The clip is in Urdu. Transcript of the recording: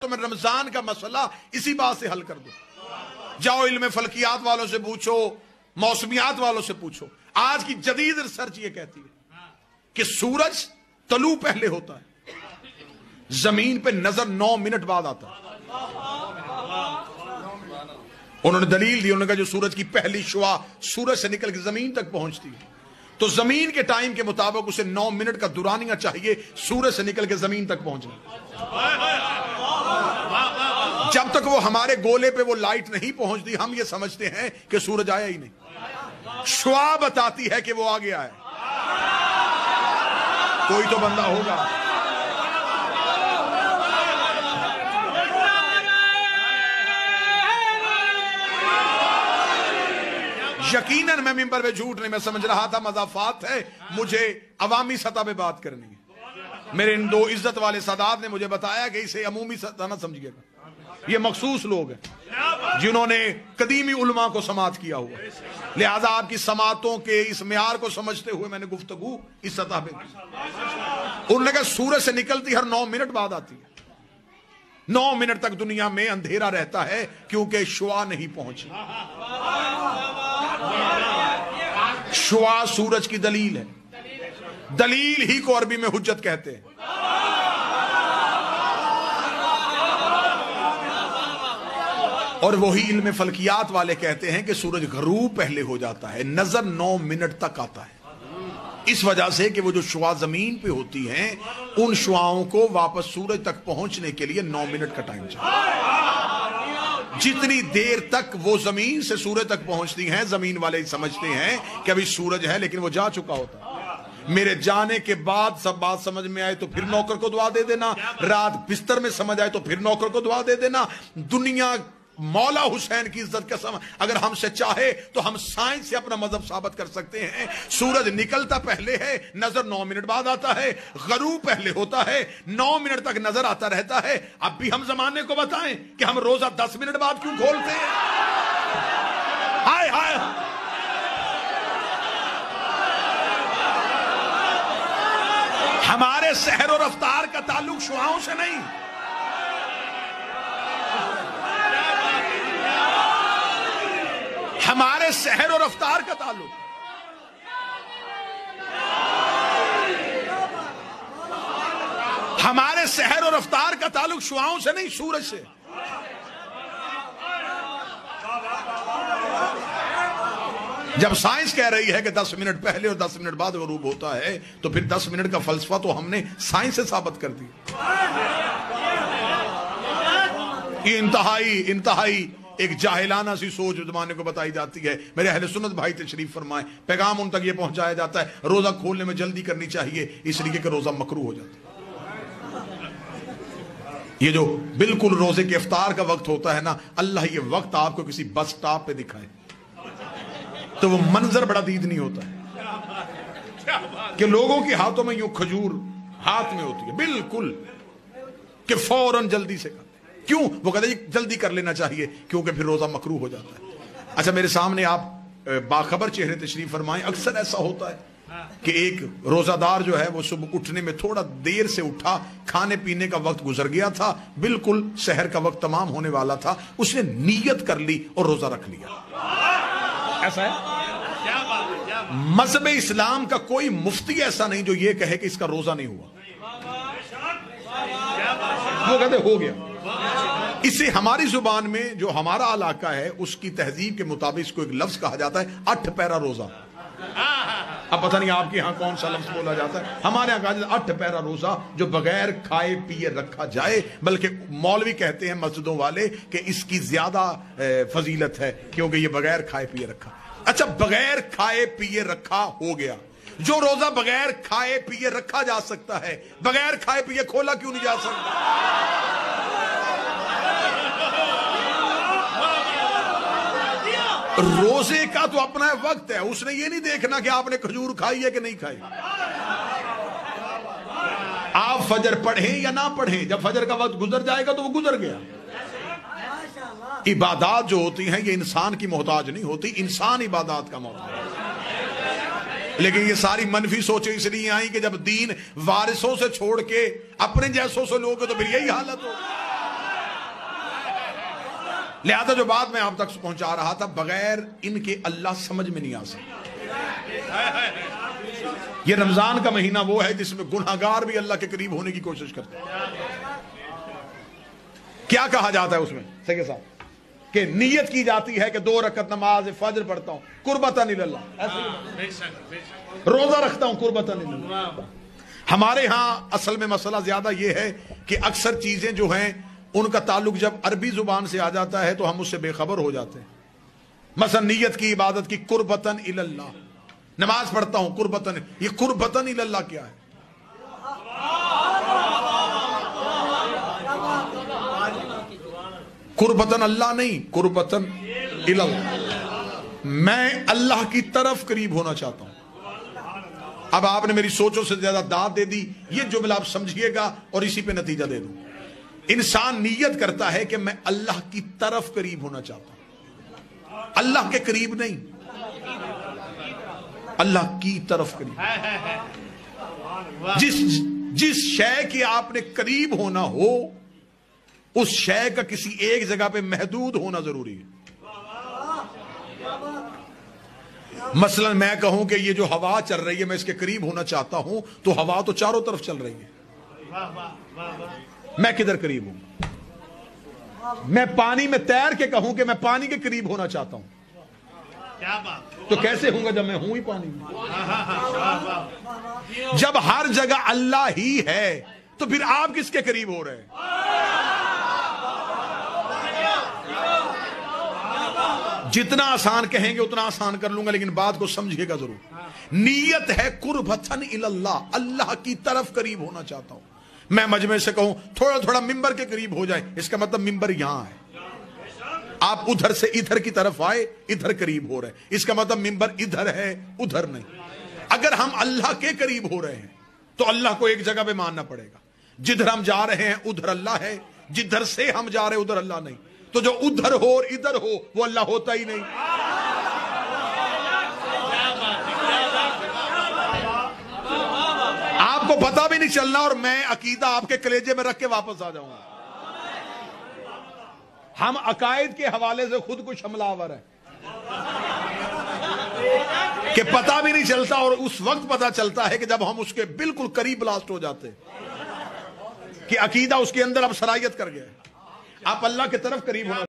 تو میں رمضان کا مسئلہ اسی بات سے حل کر دوں. جاؤ علم فلکیات والوں سے پوچھو، موسمیات والوں سے پوچھو. آج کی جدید ریسرچ یہ کہتی ہے کہ سورج طلوع پہلے ہوتا ہے، زمین پہ نظر 9 منٹ بعد آتا ہے. انہوں نے دلیل دی، انہوں نے کہا جو سورج کی پہلی شعاع سورج سے نکل کے زمین تک پہنچتی ہے تو زمین کے ٹائم کے مطابق اسے 9 منٹ کا دورانیہ چاہیے سورج سے نکل کے زمین تک پہنچنا. جب تک وہ ہمارے گولے پہ وہ لائٹ نہیں پہنچتی ہم یہ سمجھتے ہیں کہ سورج آیا ہی نہیں. شعاع بتاتی ہے کہ وہ آ گیا ہے. کوئی تو بندہ ہوگا. یقیناً میں ممبر پہ جھوٹ نہیں، میں سمجھ رہا تھا مضافات ہے، مجھے عوامی سطح پہ بات کرنی ہے. میرے ان 2 عزت والے سادات نے مجھے بتایا کہ اسے عمومی سطح نہ سمجھیے گا. یہ مخصوص لوگ ہیں جنہوں نے قدیمی علماء کو سماعت کیا ہوا، لہذا آپ کی سماعتوں کے اس معیار کو سمجھتے ہوئے میں نے گفتگو اس سطح پہ کی. انہوں نے کہا سورج سے نکلتی ہر 9 منٹ بعد آتی ہے. 9 منٹ تک دنیا میں اندھیرا رہتا ہے کیونکہ شعاع نہیں پہنچی. شعاع سورج کی دلیل ہے. دلیل ہی کو عربی میں حجت کہتے ہیں. اور وہی علم فلکیات والے کہتے ہیں کہ سورج غروب پہلے ہو جاتا ہے، نظر 9 منٹ تک آتا ہے. اس وجہ سے کہ وہ جو شعاع زمین پہ ہوتی ہیں ان شعاعوں کو واپس سورج تک پہنچنے کے لیے 9 منٹ کا ٹائم چاہیے. جتنی دیر تک وہ زمین سے سورج تک پہنچتی ہیں زمین والے سمجھتے ہیں کہ ابھی سورج ہے لیکن وہ جا چکا ہوتا ہے. میرے جانے کے بعد سب بات سمجھ میں آئے تو پھر نوکر کو دعا دے دینا، رات بستر میں سمجھ آئے تو پھر نوکر کو دعا دے دینا. دنیا مولا حسین کی عزت قسم اگر ہم سے چاہے تو ہم سائنس سے اپنا مذہب ثابت کر سکتے ہیں. سورج نکلتا پہلے ہے، نظر 9 منٹ بعد آتا ہے. غروب پہلے ہوتا ہے، 9 منٹ تک نظر آتا رہتا ہے. اب بھی ہم زمانے کو بتائیں کہ ہم روزہ 10 منٹ بعد کیوں کھولتے ہیں؟ ہائے ہائے. ہمارے سحر و رفتار کا تعلق شعاعوں سے نہیں. ہمارے سحر و رفتار کا تعلق ہمارے سحر و رفتار کا تعلق شعاعوں سے نہیں، سورج سے. جب سائنس کہہ رہی ہے کہ 10 منٹ پہلے اور 10 منٹ بعد غروب ہوتا ہے تو پھر 10 منٹ کا فلسفہ تو ہم نے سائنس سے ثابت کر دیا. یہ انتہائی ایک جاہلانہ سی سوچ زمانے کو بتائی جاتی ہے. میرے اہل سنت بھائی تشریف فرمائیں، پیغام ان تک یہ پہنچایا جاتا ہے روزہ کھولنے میں جلدی کرنی چاہیے اس لیے کہ روزہ مکروہ ہو جاتا ہے. یہ جو بالکل روزے کے افطار کا وقت ہوتا ہے نا، اللہ یہ وقت آپ کو کسی بس سٹاپ پہ دکھائے تو وہ منظر بڑا دید نہیں ہوتا ہے کہ لوگوں کے ہاتھوں میں یوں کھجور ہاتھ میں ہوتی ہے بالکل کہ فوراً جلدی سے. کیوں؟ وہ کہتے ہیں جلدی کر لینا چاہیے کیونکہ پھر روزہ مکروہ ہو جاتا ہے. اچھا میرے سامنے آپ باخبر چہرے تشریف فرمائیں. اکثر ایسا ہوتا ہے کہ ایک روزہ دار جو ہے وہ صبح اٹھنے میں تھوڑا دیر سے اٹھا، کھانے پینے کا وقت گزر گیا تھا، بالکل سحر کا وقت تمام ہونے والا تھا، اس نے نیت کر لی اور روزہ رکھ لیا. ایسا ہے؟ مذہب اسلام کا کوئی مفتی ایسا نہیں جو یہ کہے کہ اس کا روزہ نہیں ہوا. وہ کہتے ہو گیا. اسے ہماری زبان میں جو ہمارا علاقہ ہے اس کی تہذیب کے مطابق اس کو ایک لفظ کہا جاتا ہے 8 پیرا روزہ. اب پتہ نہیں آپ کے ہاں کون سا لفظ بولا جاتا ہے. ہمارے یہاں کہا جاتا ہے 8 پیرا روزہ جو بغیر کھائے پیے رکھا جائے، بلکہ مولوی کہتے ہیں مسجدوں والے کہ اس کی زیادہ فضیلت ہے کیونکہ یہ بغیر کھائے پیے رکھا. اچھا بغیر کھائے پیے رکھا ہو گیا. جو روزہ بغیر کھائے پیے رکھا جا سکتا ہے بغیر کھائے پیے کھولا کیوں نہیں جا سکتا؟ روزے کا تو اپنا وقت ہے، اس نے یہ نہیں دیکھنا کہ آپ نے کھجور کھائی ہے کہ نہیں کھائی. آپ فجر پڑھیں یا نہ پڑھیں، جب فجر کا وقت گزر جائے گا تو وہ گزر گیا. عبادات جو ہوتی ہیں یہ انسان کی محتاج نہیں ہوتی، انسان عبادات کا محتاج ہے. لیکن یہ ساری منفی سوچیں اس لیے آئیں کہ جب دین وارثوں سے چھوڑ کے اپنے جیسوں سے لوگ تو پھر یہی حالت ہو. لہذا جو بات میں آپ تک پہنچا رہا تھا، بغیر ان کے اللہ سمجھ میں نہیں آ سکتا۔ یہ رمضان کا مہینہ وہ ہے جس میں گناہگار بھی اللہ کے قریب ہونے کی کوشش کرتے ہیں۔ کیا کہا جاتا ہے اس میں سیدھے صاحب کہ نیت کی جاتی ہے کہ 2 رکعت نماز فجر پڑھتا ہوں قربتاً اللہ، روزہ رکھتا ہوں قربتاً اللہ۔ ہمارے ہاں اصل میں مسئلہ زیادہ یہ ہے کہ اکثر چیزیں جو ہیں ان کا تعلق جب عربی زبان سے آ جاتا ہے تو ہم اس سے بے خبر ہو جاتے ہیں۔ مثلا نیت کی عبادت کی قربتاً اللہ، نماز پڑھتا ہوں قربتاً، یہ قربتاً اللہ کیا ہے؟ قربتاً اللہ نہیں، قربتاً اللہ، میں اللہ کی طرف قریب ہونا چاہتا ہوں۔ اب آپ نے میری سوچوں سے زیادہ داد دے دی، یہ جملہ آپ سمجھیے گا اور اسی پہ نتیجہ دے دوں۔ انسان نیت کرتا ہے کہ میں اللہ کی طرف قریب ہونا چاہتا ہوں، اللہ کے قریب نہیں، اللہ کی طرف قریب۔ جس شے کے آپ نے قریب ہونا ہو اس شے کا کسی ایک جگہ پہ محدود ہونا ضروری ہے۔ مثلا میں کہوں کہ یہ جو ہوا چل رہی ہے میں اس کے قریب ہونا چاہتا ہوں تو ہوا تو چاروں طرف چل رہی ہے، میں کدھر قریب ہوں؟ میں پانی میں تیر کے کہوں کہ میں پانی کے قریب ہونا چاہتا ہوں تو کیسے ہوں گا جب میں ہوں ہی پانی میں؟ جب ہر جگہ اللہ ہی ہے تو پھر آپ کس کے قریب ہو رہے ہیں؟ جتنا آسان کہیں گے اتنا آسان کر لوں گا، لیکن بات کو سمجھیے گا ضرور۔ نیت ہے قربتاً اللہ، اللہ کی طرف قریب ہونا چاہتا ہوں۔ میں مجمع سے کہوں تھوڑا تھوڑا ممبر کے قریب ہو جائے، اس کا مطلب ممبر یہاں ہے، آپ ادھر سے ادھر کی طرف آئے ادھر قریب ہو رہے، اس کا مطلب ممبر ادھر ہے ادھر نہیں۔ اگر ہم اللہ کے قریب ہو رہے ہیں تو اللہ کو ایک جگہ پہ ماننا پڑے گا، جدھر ہم جا رہے ہیں ادھر اللہ ہے، جدھر سے ہم جا رہے ہیں ادھر اللہ نہیں، تو جو ادھر ہو اور ادھر ہو وہ اللہ ہوتا ہی نہیں۔ آپ کو پتہ بھی نہیں چلنا اور میں عقیدہ آپ کے کلیجے میں رکھ کے واپس آ جاؤں گا۔ ہم عقائد کے حوالے سے خود کچھ حملہ آور ہے کہ پتہ بھی نہیں چلتا، اور اس وقت پتہ چلتا ہے کہ جب ہم اس کے بالکل قریب بلاسٹ ہو جاتے کہ عقیدہ اس کے اندر اب صلاحیت کر گیا ہے۔ آپ اللہ کی طرف قریب ہونا